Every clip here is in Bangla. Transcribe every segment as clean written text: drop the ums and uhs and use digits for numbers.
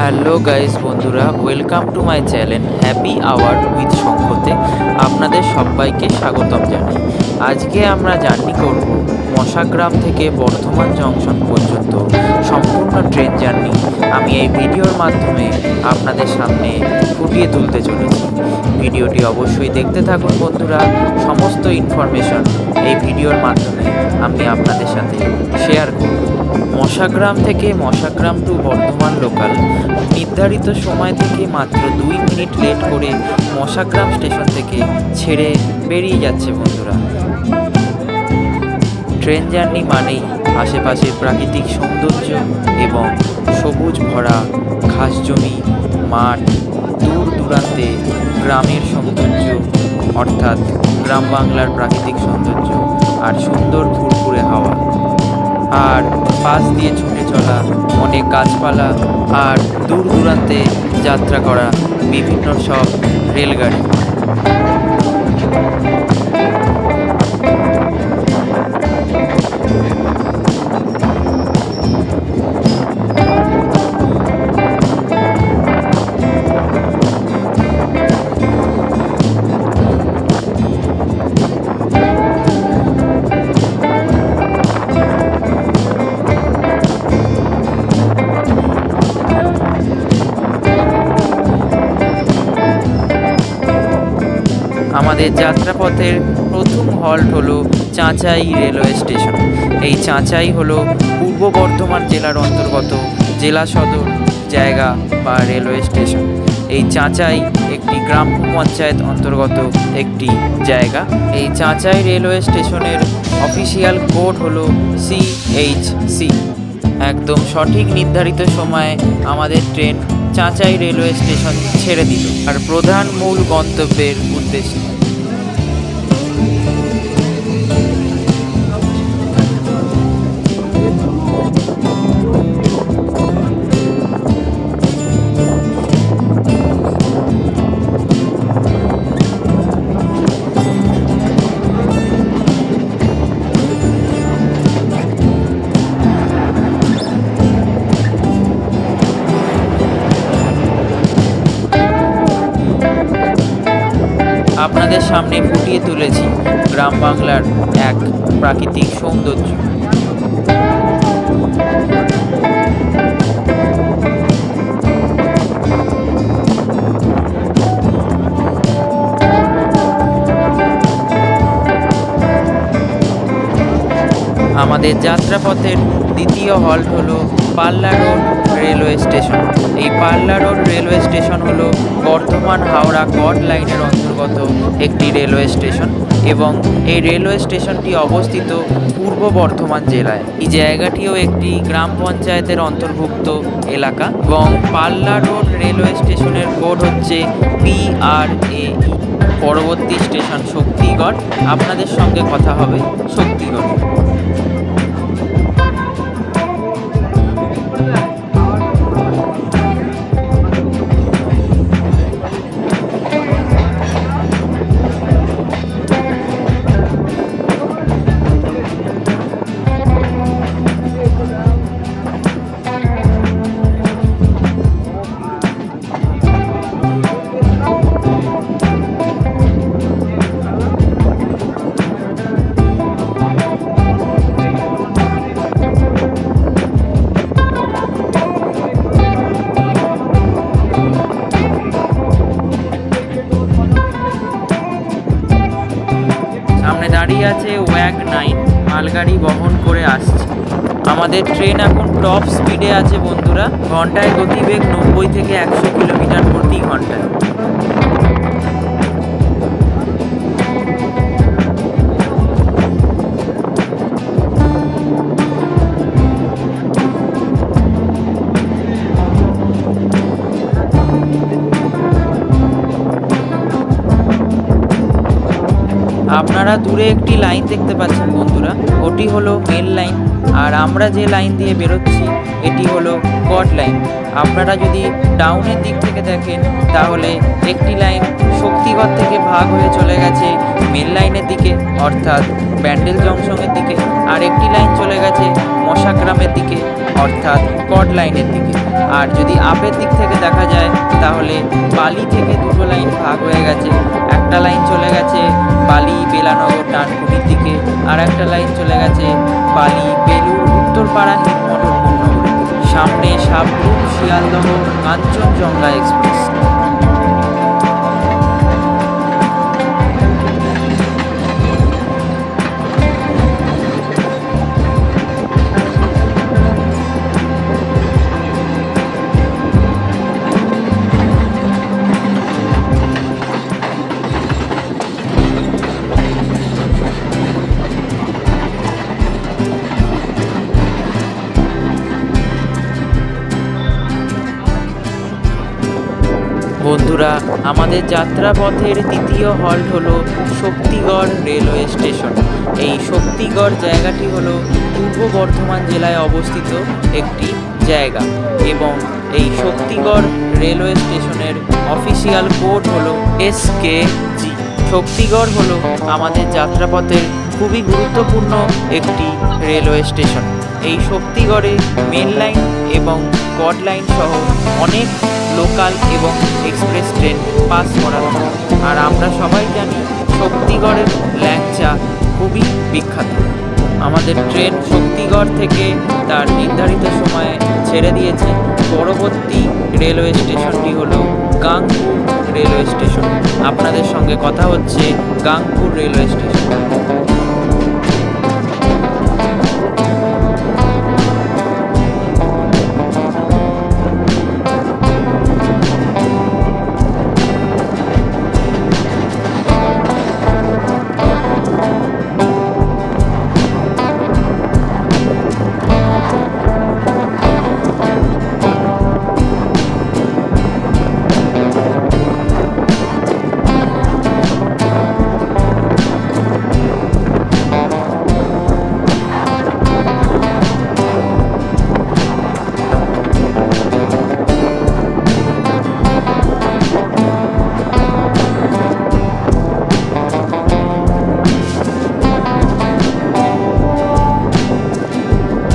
হ্যালো গাইস বন্ধুরা, welcome to my channel happy hour with শঙ্খতে আপনাদের সবাইকে স্বাগতম জানাই। আজকে আমরা জার্নি করব মশাগ্রাম থেকে বর্ধমান জংশন পর্যন্ত সম্পূর্ণ ট্রেন জার্নি আমি এই ভিডিওর মাধ্যমে আপনাদের সামনে ফুটিয়ে তুলতে চলেছি। ভিডিওটি অবশ্যই দেখতে থাকুন বন্ধুরা। সমস্ত ইনফরমেশন এই ভিডিওর মাধ্যমে আমি আপনাদের সাথে শেয়ার করব। মশাগ্রাম থেকে মশাগ্রাম টু বর্ধমান লোকাল নির্ধারিত সময় থেকে মাত্র 2 মিনিট লেট করে মশাগ্রাম স্টেশন থেকে ছেড়ে বেরিয়ে যাচ্ছে বন্ধুরা। ট্রেন জার্নি মানেই আশেপাশের প্রাকৃতিক সৌন্দর্য এবং সবুজ ভরা ঘাস জমি, মাঠ, দূর দূরান্তে গ্রামের সৌন্দর্য অর্থাৎ গ্রাম বাংলার প্রাকৃতিক সৌন্দর্য আর সুন্দর ফুরফুরে হাওয়া, আর পাশ দিয়ে ছুটে চলা অনেক গাছপালা আর দূর দূরান্তে যাত্রা করা বিভিন্ন সব রেলগাড়ি। আমাদের যাত্রাপথের প্রথম হল্ট হলো চাঁচাই রেলওয়ে স্টেশন। এই চাঁচাই হলো পূর্ব বর্ধমান জেলার অন্তর্গত জেলা সদর জায়গা বা রেলওয়ে স্টেশন। এই চাঁচাই একটি গ্রাম পঞ্চায়েত অন্তর্গত একটি জায়গা। এই চাঁচাই রেলওয়ে স্টেশনের অফিসিয়াল কোড হলো CHC। একদম সঠিক নির্ধারিত সময়ে আমাদের ট্রেন চাঁচাই রেলওয়ে স্টেশন ছেড়ে দিল আর প্রধান মূল গন্তব্যের উদ্দেশ্যে। আপনাদের সামনে ফুটিয়ে তুলেছি গ্রাম বাংলার এক প্রাকৃতিক সৌন্দর্য। আমাদের যাত্রাপথের দ্বিতীয় হল্ট হলো পাল্লা রোড রেলওয়ে স্টেশন। এই পাল্লা রোড রেলওয়ে স্টেশন হলো বর্ধমান হাওড়া কট লাইনের অন্তর্গত একটি রেলওয়ে স্টেশন এবং এই রেলওয়ে স্টেশনটি অবস্থিত পূর্ব বর্ধমান জেলায়। এই জায়গাটিও একটি গ্রাম পঞ্চায়েতের অন্তর্ভুক্ত এলাকা এবং পাল্লা রোড রেলওয়ে স্টেশনের কোড হচ্ছে PRAE। পরবর্তী স্টেশন শক্তিগড়। আপনাদের সঙ্গে কথা হবে শক্তিগড়। দাঁড়িয়ে আছে WAG 9 মালগাড়ি বহন করে আসছে। আমাদের ট্রেন এখন টপ স্পিডে আছে বন্ধুরা। ঘন্টায় গতিবেগ 90 থেকে 100 কিলোমিটার প্রতি ঘন্টায়। আপনারা দূরে একটি লাইন দেখতে পাচ্ছেন বন্ধুরা, ওটি হলো মেল লাইন আর আমরা যে লাইন দিয়ে বেরোচ্ছি এটি হলো কট লাইন। আপনারা যদি ডাউনের দিক থেকে দেখেন তাহলে একটি লাইন শক্তিগড় থেকে ভাগ হয়ে চলে গেছে মেল লাইনের দিকে অর্থাৎ ব্যান্ডেল জংশনের দিকে, আর একটি লাইন চলে গেছে মশাগ্রামের দিকে অর্থাৎ কট লাইনের দিকে। আর যদি আপের দিক থেকে দেখা যায় তাহলে বালি থেকে দুটো লাইন ভাগ হয়ে গেছে। একটা লাইন চলে গেছে বালি বেলানগর ডানকুনির দিকে, আর একটা লাইন চলে গেছে বালি বেলুর উত্তরপাড়া হিন্দমোটর কোন্নগরের দিকে। সামনে সাবরুম শিয়ালদহ কাঞ্চনজঙ্ঘা এক্সপ্রেস। বন্ধুরা, আমাদের যাত্রাপথের দ্বিতীয় হল্ট হলো শক্তিগড় রেলওয়ে স্টেশন। এই শক্তিগড় জায়গাটি হলো পূর্ব বর্ধমান জেলায় অবস্থিত একটি জায়গা এবং এই শক্তিগড় রেলওয়ে স্টেশনের অফিসিয়াল কোড হলো SKG। শক্তিগড় হলো আমাদের যাত্রাপথের খুবই গুরুত্বপূর্ণ একটি রেলওয়ে স্টেশন। এই শক্তিগড়ে মেন লাইন এবং কড লাইন সহ অনেক লোকাল এবং এক্সপ্রেস ট্রেন পাস করানো হয়। আর আমরা সবাই জানি শক্তিগড়ের ল্যাংচা খুবই বিখ্যাত। আমাদের ট্রেন শক্তিগড় থেকে তার নির্ধারিত সময়ে ছেড়ে দিয়েছে। পরবর্তী রেলওয়ে স্টেশনটি হলো গাংপুর রেলওয়ে স্টেশন। আপনাদের সঙ্গে কথা হচ্ছে গাংপুর রেলওয়ে স্টেশন।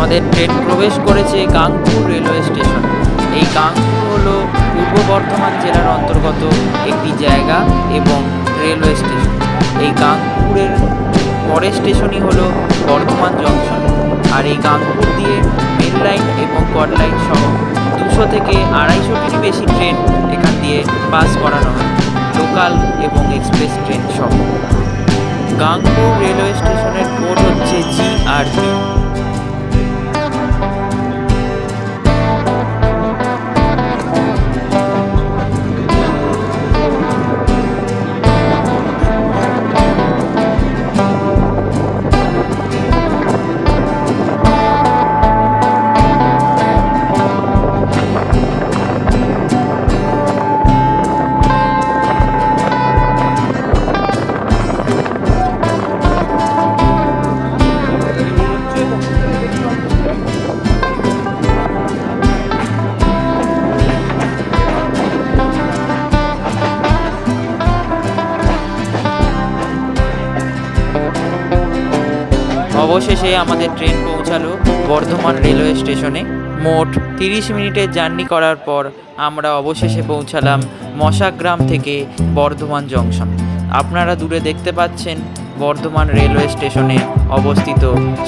আমাদের ট্রেন প্রবেশ করেছে গাংপুর রেলওয়ে স্টেশন। এই গাংপুর হলো পূর্ব বর্ধমান জেলার অন্তর্গত একটি জায়গা এবং রেলওয়ে স্টেশন। এই গাংপুরের পরের স্টেশনই হলো বর্ধমান জংশন। আর এই গাংপুর দিয়ে মেন লাইন এবং কড লাইন সহ 200 থেকে 250টির বেশি ট্রেন এখান দিয়ে পাস করানো হয়, লোকাল এবং এক্সপ্রেস ট্রেন সহ। গাংপুর রেলওয়ে স্টেশনের কোড হচ্ছে GRP। অবশেষে আমাদের ট্রেন পৌঁছালো বর্ধমান রেলওয়ে স্টেশনে। মোট 30 মিনিটের জার্নি করার পর আমরা অবশেষে পৌঁছালাম মশাগ্রাম থেকে বর্ধমান জংশন। আপনারা দূরে দেখতে পাচ্ছেন বর্ধমান রেলওয়ে স্টেশনে অবস্থিত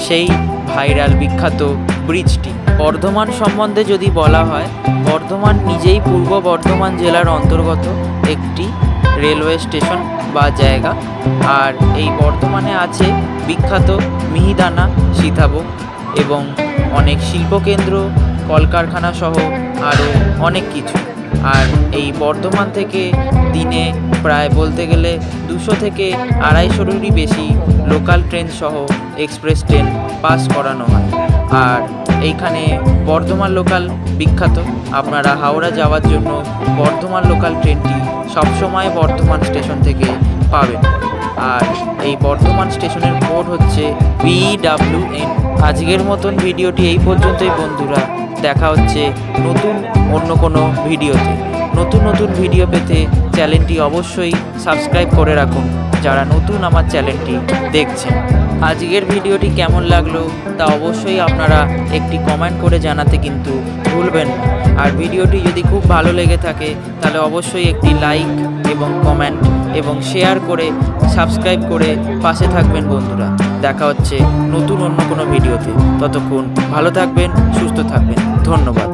সেই ভাইরাল বিখ্যাত ব্রিজটি। বর্ধমান সম্বন্ধে যদি বলা হয়, বর্ধমান নিজেই পূর্ব বর্ধমান জেলার অন্তর্গত একটি রেলওয়ে স্টেশন বা জায়গা। আর এই বর্ধমানে আছে বিখ্যাত মিহিদানা সীতাভোগ এবং অনেক শিল্পকেন্দ্র, কলকারখানা সহ আরও অনেক কিছু। আর এই বর্ধমান থেকে দিনে প্রায় বলতে গেলে 200 থেকে 250টিরই বেশি লোকাল ট্রেন সহ এক্সপ্রেস ট্রেন পাস করানো হয়। আর এইখানে বর্ধমান লোকাল বিখ্যাত। আপনারা হাওড়া যাওয়ার জন্য বর্ধমান লোকাল ট্রেনটি সবসময় বর্ধমান স্টেশন থেকে পাবেন। আর এই বর্ধমান স্টেশনের কোড হচ্ছে BWN। আজকের মতন ভিডিওটি এই পর্যন্তই বন্ধুরা। দেখা হচ্ছে নতুন অন্য কোনো ভিডিওতে। নতুন নতুন ভিডিও পেতে চ্যানেলটি অবশ্যই সাবস্ক্রাইব করে রাখুন যারা নতুন আমার চ্যানেলটি দেখছেন। আজকের ভিডিওটি কেমন লাগলো তা অবশ্যই আপনারা একটি কমেন্ট করে জানাতে কিন্তু ভুলবেন না। আর ভিডিওটি যদি খুব ভালো লেগে থাকে তাহলে অবশ্যই একটি লাইক এবং কমেন্ট এবং শেয়ার করে সাবস্ক্রাইব করে পাশে থাকবেন বন্ধুরা। দেখা হচ্ছে নতুন অন্য কোনো ভিডিওতে। ততক্ষণ ভালো থাকবেন, সুস্থ থাকবেন। ধন্যবাদ।